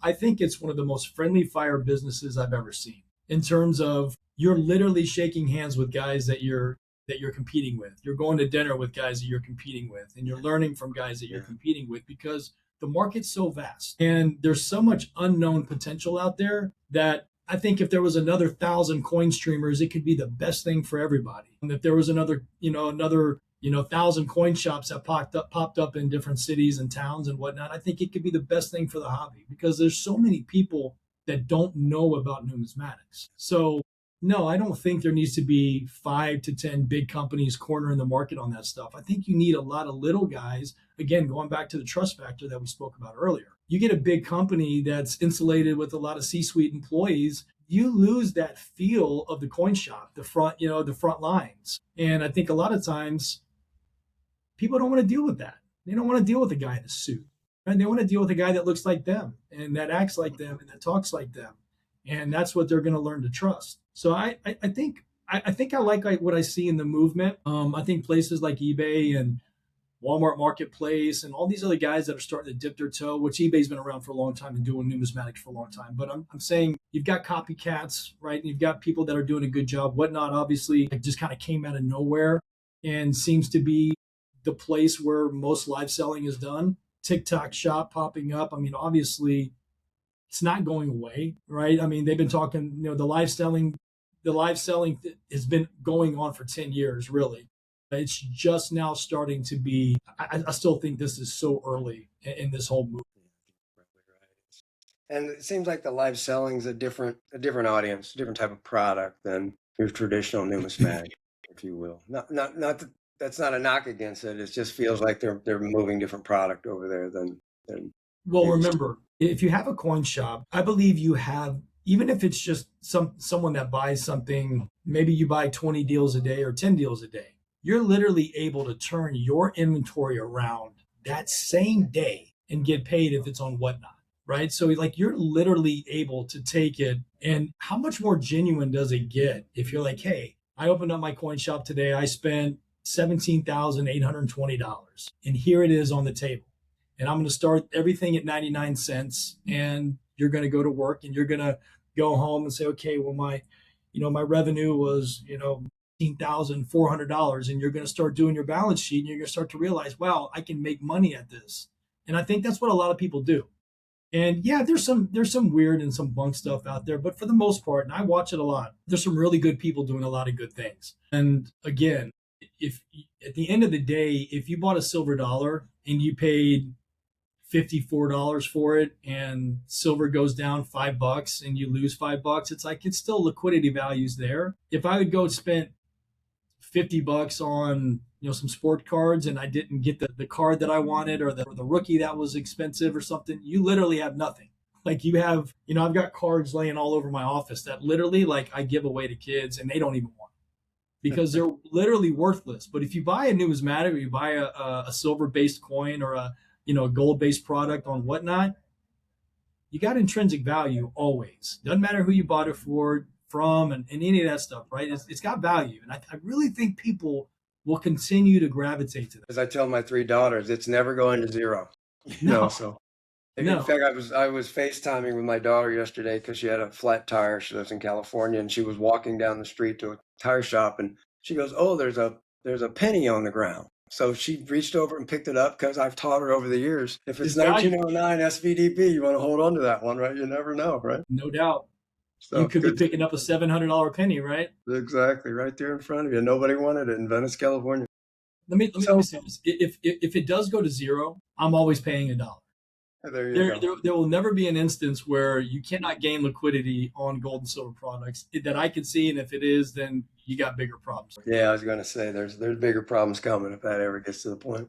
I think it's one of the most friendly fire businesses I've ever seen in terms of you're literally shaking hands with guys that you're competing with. You're going to dinner with guys that you're competing with, and you're learning from guys that you're competing with because the market's so vast and there's so much unknown potential out there that I think if there was another 1,000 coin streamers, it could be the best thing for everybody. And if there was another 1,000 coin shops that popped up in different cities and towns and whatnot, I think it could be the best thing for the hobby because there's so many people that don't know about numismatics. So no, I don't think there needs to be 5 to 10 big companies cornering the market on that stuff. I think you need a lot of little guys. Again, going back to the trust factor that we spoke about earlier. You get a big company that's insulated with a lot of C-suite employees, you lose that feel of the coin shop, the front lines. And I think a lot of times people don't want to deal with that. They don't want to deal with a guy in a suit. And they want to deal with a guy that looks like them and that acts like them and that talks like them. And that's what they're going to learn to trust. So I think I like what I see in the movement. I think places like eBay and Walmart Marketplace and all these other guys that are starting to dip their toe, which eBay's been around for a long time and doing numismatics for a long time. But I'm saying you've got copycats, right? And you've got people that are doing a good job. Whatnot, obviously, it just kind of came out of nowhere and seems to be the place where most live selling is done. TikTok shop popping up. I mean, obviously, it's not going away, right? I mean, they've been talking, the live selling has been going on for 10 years, really. It's just now starting to be, I still think this is so early in this whole movement. And it seems like the live selling is a different audience, a different type of product than your traditional numismatic, if you will. Not that that's not a knock against it. It just feels like they're moving different product over there than. Well, remember, if you have a coin shop, I believe you have, even if it's just someone that buys something, maybe you buy 20 deals a day or 10 deals a day, you're literally able to turn your inventory around that same day and get paid if it's on Whatnot, right? So like you're literally able to take it. And how much more genuine does it get if you're like, hey, I opened up my coin shop today. I spent $17,820 and here it is on the table. And I'm going to start everything at 99 cents and you're going to go to work and you're going to go home and say, okay, well, my revenue was, $18,400. And you're going to start doing your balance sheet and you're going to start to realize, wow, I can make money at this. And I think that's what a lot of people do. And yeah, there's some weird and some bunk stuff out there, but for the most part, and I watch it a lot, there's some really good people doing a lot of good things. And again, if at the end of the day, if you bought a silver dollar and you paid $54 for it and silver goes down $5 and you lose $5, it's like, it's still liquidity values there. If I would go spend $50 on, some sport cards and I didn't get the card that I wanted or the rookie that was expensive or something, you literally have nothing. Like you have, I've got cards laying all over my office that literally like I give away to kids and they don't even want because they're literally worthless. But if you buy a numismatic or you buy a silver-based coin or a gold-based product on Whatnot, you got intrinsic value always. Doesn't matter who you bought it from and any of that stuff, right? It's got value. And I really think people will continue to gravitate to that. As I tell my 3 daughters, it's never going to zero. So in fact, I was FaceTiming with my daughter yesterday because she had a flat tire. She lives in California and she was walking down the street to a tire shop and she goes, oh, there's a penny on the ground. So she reached over and picked it up because I've taught her over the years. If it's 1909 SVDP, you want to hold on to that one, right? You never know, right? No doubt. So you could be picking up a $700 penny, right? Exactly, right there in front of you. Nobody wanted it in Venice, California. Let me say this. If it does go to zero, I'm always paying $1. There will never be an instance where you cannot gain liquidity on gold and silver products that I could see. And if it is, then you got bigger problems. Yeah, I was going to say there's bigger problems coming if that ever gets to the point.